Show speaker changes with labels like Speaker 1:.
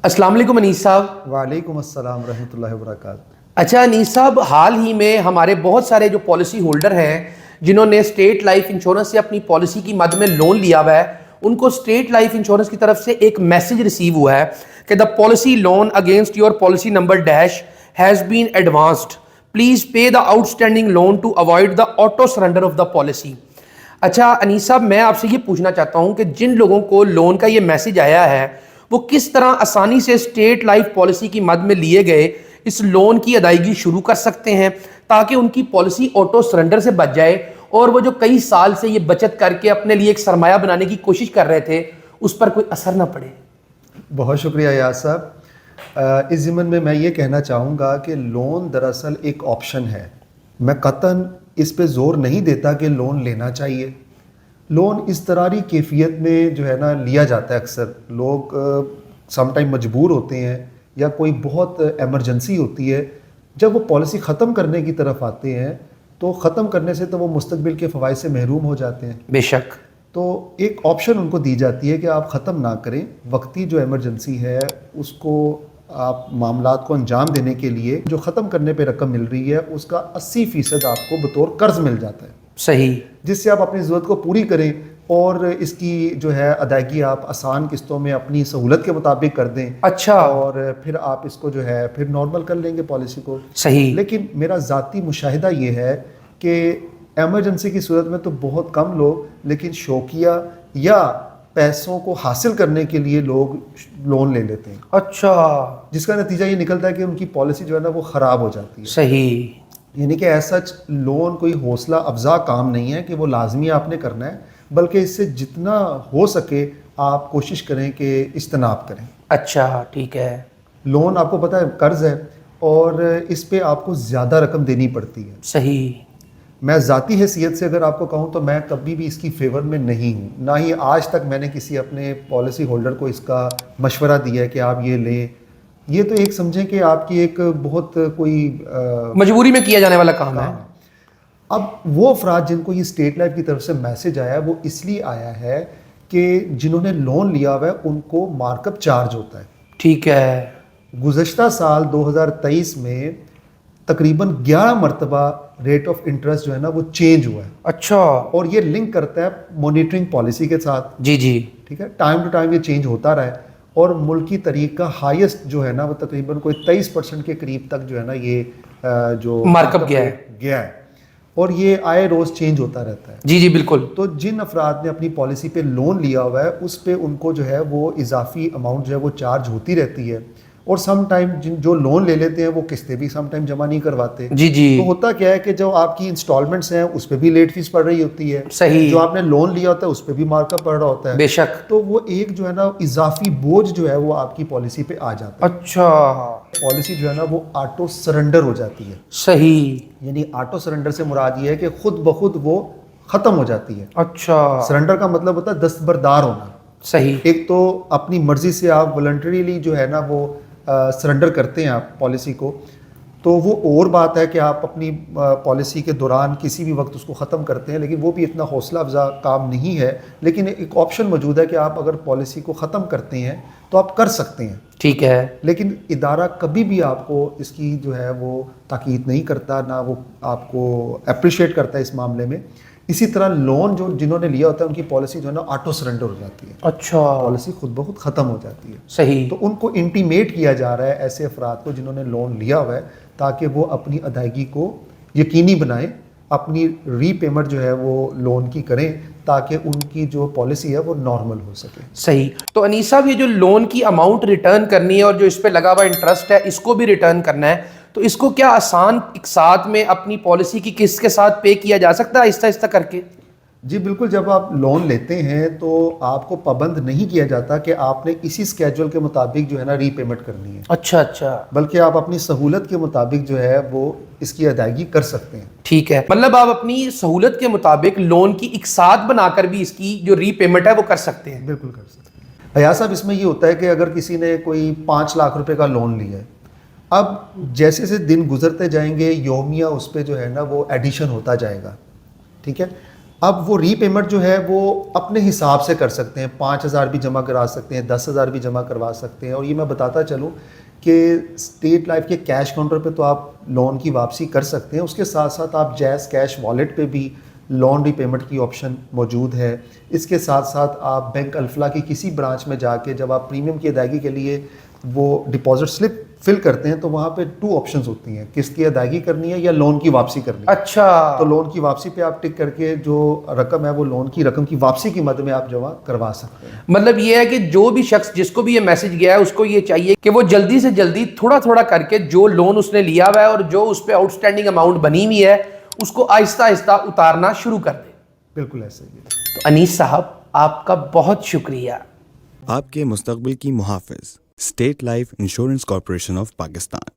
Speaker 1: السلام علیکم انیس صاحب۔
Speaker 2: وعلیکم السلام ورحمۃ اللہ وبرکاتہ۔
Speaker 1: اچھا انیس صاحب، حال ہی میں ہمارے بہت سارے جو پالیسی ہولڈر ہیں جنہوں نے اسٹیٹ لائف انشورنس سے اپنی پالیسی کی مد میں لون لیا ہوا ہے، ان کو اسٹیٹ لائف انشورنس کی طرف سے ایک میسج ریسیو ہوا ہے کہ the policy loan against your policy number dash has been advanced, please pay the outstanding loan to avoid the auto surrender of the policy. اچھا انیس صاحب، میں آپ سے یہ پوچھنا چاہتا ہوں کہ جن لوگوں کو لون کا یہ میسج آیا ہے وہ کس طرح آسانی سے اسٹیٹ لائف پالیسی کی مد میں لیے گئے اس لون کی ادائیگی شروع کر سکتے ہیں تاکہ ان کی پالیسی آٹو سرنڈر سے بچ جائے اور وہ جو کئی سال سے یہ بچت کر کے اپنے لیے ایک سرمایہ بنانے کی کوشش کر رہے تھے اس پر کوئی اثر نہ پڑے۔
Speaker 2: بہت شکریہ یاس صاحب۔ اس ضمن میں یہ کہنا چاہوں گا کہ لون دراصل ایک آپشن ہے۔ میں قطعاً اس پہ زور نہیں دیتا کہ لون لینا چاہیے۔ لون اضطراری کیفیت میں جو ہے نا لیا جاتا ہے۔ اکثر لوگ سم ٹائم مجبور ہوتے ہیں یا کوئی بہت ایمرجنسی ہوتی ہے، جب وہ پالیسی ختم کرنے کی طرف آتے ہیں تو ختم کرنے سے تو وہ مستقبل کے فوائد سے محروم ہو جاتے ہیں۔
Speaker 1: بے شک۔
Speaker 2: تو ایک آپشن ان کو دی جاتی ہے کہ آپ ختم نہ کریں، وقتی جو ایمرجنسی ہے اس کو آپ معاملات کو انجام دینے کے لیے جو ختم کرنے پہ رقم مل رہی ہے اس کا 80% آپ کو بطور قرض مل جاتا ہے،
Speaker 1: صحیح،
Speaker 2: جس سے آپ اپنی ضرورت کو پوری کریں اور اس کی جو ہے ادائیگی آپ آسان قسطوں میں اپنی سہولت کے مطابق کر دیں۔
Speaker 1: اچھا،
Speaker 2: اور پھر آپ اس کو جو ہے پھر نارمل کر لیں گے پالیسی کو۔
Speaker 1: صحیح،
Speaker 2: لیکن میرا ذاتی مشاہدہ یہ ہے کہ ایمرجنسی کی صورت میں تو بہت کم لوگ، لیکن شوقیہ یا پیسوں کو حاصل کرنے کے لیے لوگ لون لے لیتے ہیں،
Speaker 1: اچھا،
Speaker 2: جس کا نتیجہ یہ نکلتا ہے کہ ان کی پالیسی جو ہے نا وہ خراب ہو جاتی ہے۔
Speaker 1: صحیح،
Speaker 2: یعنی کہ ایسا لون کوئی حوصلہ افزا کام نہیں ہے کہ وہ لازمی آپ نے کرنا ہے، بلکہ اس سے جتنا ہو سکے آپ کوشش کریں کہ اجتناب کریں۔
Speaker 1: اچھا، ٹھیک ہے،
Speaker 2: لون آپ کو پتہ ہے قرض ہے اور اس پہ آپ کو زیادہ رقم دینی پڑتی ہے۔
Speaker 1: صحیح،
Speaker 2: میں ذاتی حیثیت سے اگر آپ کو کہوں تو میں کبھی بھی اس کی فیور میں نہیں ہوں، نہ ہی آج تک میں نے کسی اپنے پالیسی ہولڈر کو اس کا مشورہ دیا ہے کہ آپ یہ لیں۔ یہ تو ایک سمجھیں کہ آپ کی ایک بہت کوئی
Speaker 1: مجبوری میں کیا جانے والا کام ہے۔
Speaker 2: اب وہ افراد جن کو یہ اسٹیٹ لائف کی طرف سے میسج آیا ہے وہ اس لیے آیا ہے کہ جنہوں نے لون لیا ہوا ہے ان کو مارک اپ چارج ہوتا ہے۔
Speaker 1: ٹھیک ہے،
Speaker 2: گزشتہ سال 2023 میں تقریباً 11 مرتبہ ریٹ آف انٹرسٹ جو ہے نا وہ چینج ہوا ہے،
Speaker 1: اچھا،
Speaker 2: اور یہ لنک کرتا ہے مانیٹرنگ پالیسی کے ساتھ۔
Speaker 1: جی جی،
Speaker 2: ٹھیک ہے، ٹائم ٹو ٹائم یہ چینج ہوتا رہا ہے اور ملکی طریق کا ہائیسٹ جو ہے نا وہ تقریباً کوئی 23% کے قریب تک جو ہے نا یہ جو
Speaker 1: مارک اپ
Speaker 2: گیا ہے، اور یہ آئے روز چینج ہوتا رہتا ہے۔
Speaker 1: جی جی بالکل۔
Speaker 2: تو جن افراد نے اپنی پالیسی پہ لون لیا ہوا ہے اس پہ ان کو جو ہے وہ اضافی اماؤنٹ جو ہے وہ چارج ہوتی رہتی ہے، اور سم ٹائم جو لون لے لیتے ہیں وہ قسطیں بھی سم ٹائم جمع نہیں کرواتے۔
Speaker 1: جی جی،
Speaker 2: تو ہوتا کیا ہے کہ جو آپ کی انسٹالمنٹس ہیں اس پہ بھی لیٹ فیس پڑ رہی ہوتی ہے،
Speaker 1: صحیح،
Speaker 2: جو آپ نے لون لیا ہوتا ہے اس پہ بھی مارک اپ پڑ رہا ہوتا ہے،
Speaker 1: بے شک،
Speaker 2: تو وہ ایک جو ہے نا اضافی بوجھ جو ہے وہ آپ کی پالیسی پہ آ جاتا ہے۔
Speaker 1: اچھا،
Speaker 2: پالیسی جو ہے نا وہ آٹو سرنڈر ہو جاتی ہے۔
Speaker 1: صحیح،
Speaker 2: یعنی آٹو سرنڈر سے مراد یہ ہے کہ خود بخود وہ ختم ہو جاتی ہے۔
Speaker 1: اچھا،
Speaker 2: سرنڈر کا مطلب ہوتا ہے دستبردار ہونا۔
Speaker 1: صحیح،
Speaker 2: ایک تو اپنی مرضی سے آپ والنٹریلی جو ہے نا وہ سرنڈر کرتے ہیں آپ پالیسی کو، تو وہ اور بات ہے کہ آپ اپنی پالیسی کے دوران کسی بھی وقت اس کو ختم کرتے ہیں، لیکن وہ بھی اتنا حوصلہ افزا کام نہیں ہے۔ لیکن ایک آپشن موجود ہے کہ آپ اگر پالیسی کو ختم کرتے ہیں تو آپ کر سکتے ہیں،
Speaker 1: ٹھیک ہے،
Speaker 2: لیکن ادارہ کبھی بھی آپ کو اس کی جو ہے وہ تاکید نہیں کرتا، نہ وہ آپ کو اپریشیٹ کرتا ہے اس معاملے میں۔ اسی طرح لون جو جنہوں نے لیا ہوتا ہے ان کی پالیسی جو ہے نا آٹو سرنڈر ہو جاتی ہے،
Speaker 1: اچھا،
Speaker 2: پالیسی خود بخود ختم ہو جاتی ہے۔
Speaker 1: صحیح،
Speaker 2: تو ان کو انٹیمیٹ کیا جا رہا ہے ایسے افراد کو جنہوں نے لون لیا ہوا ہے، تاکہ وہ اپنی ادائیگی کو یقینی بنائیں، اپنی ری پیمنٹ جو ہے وہ لون کی کریں تاکہ ان کی جو پالیسی ہے وہ نارمل ہو سکے۔
Speaker 1: صحیح۔ تو انیس صاحب، یہ جو لون کی اماؤنٹ ریٹرن کرنی ہے اور جو اس پہ لگا ہوا انٹرسٹ ہے اس کو بھی ریٹرن کرنا ہے، تو اس کو کیا آسان ایک ساتھ میں اپنی پالیسی کی قسط کے ساتھ پے کیا جا سکتا ہے آہستہ آہستہ کر کے؟
Speaker 2: جی بالکل، جب آپ لون لیتے ہیں تو آپ کو پابند نہیں کیا جاتا کہ آپ نے اسی اسکیجول کے مطابق جو ہے نا ری پیمنٹ کرنی ہے،
Speaker 1: اچھا اچھا،
Speaker 2: بلکہ آپ اپنی سہولت کے مطابق جو ہے وہ اس کی ادائیگی کر سکتے ہیں۔
Speaker 1: ٹھیک ہے، مطلب آپ اپنی سہولت کے مطابق لون کی ایک ساتھ بنا کر بھی اس کی جو ری پیمنٹ ہے وہ کر سکتے ہیں۔
Speaker 2: بالکل کر سکتے ہیں۔ ایاز صاحب، اس میں یہ ہوتا ہے کہ اگر کسی نے کوئی 5 لاکھ روپے کا لون لیا ہے، اب جیسے سے دن گزرتے جائیں گے یومیہ اس پہ جو ہے نا وہ ایڈیشن ہوتا جائے گا، ٹھیک ہے۔ اب وہ ری پیمنٹ جو ہے وہ اپنے حساب سے کر سکتے ہیں, 5,000 بھی جمع کرا سکتے ہیں, 10,000 بھی جمع کروا سکتے ہیں. اور یہ میں بتاتا چلوں کہ اسٹیٹ لائف کے کیش کاؤنٹر پہ تو آپ لون کی واپسی کر سکتے ہیں, اس کے ساتھ ساتھ آپ جیز کیش والیٹ پہ بھی لون ری پیمنٹ کی آپشن موجود ہے. اس کے ساتھ ساتھ آپ بینک الفلاح کی کسی برانچ میں جا کے جب آپ پریمیم کی ادائیگی کے لیے وہ ڈپازٹ سلپ فل کرتے ہیں تو وہاں پہ 2 آپشنز ہوتی ہیں, قسط کی ادائیگی کرنی ہے یا لون کی واپسی کرنی ہے.
Speaker 1: اچھا,
Speaker 2: تو لون کی واپسی پہ آپ ٹک کر کے جو رقم ہے وہ لون کی رقم کی واپسی کی مد میں آپ جمع کروا سکتے ہیں.
Speaker 1: مطلب یہ ہے کہ جو بھی شخص جس کو بھی یہ میسج گیا ہے اس کو یہ چاہیے کہ وہ جلدی سے جلدی تھوڑا تھوڑا کر کے جو لون اس نے لیا ہوا ہے اور جو اس پہ آؤٹ اسٹینڈنگ اماؤنٹ بنی ہوئی ہے اس کو آہستہ آہستہ اتارنا شروع کر دے.
Speaker 2: بالکل ایسے ہی.
Speaker 1: تو انیس صاحب آپ کا بہت شکریہ.
Speaker 3: آپ کے مستقبل کی محافظ state life insurance corporation of Pakistan.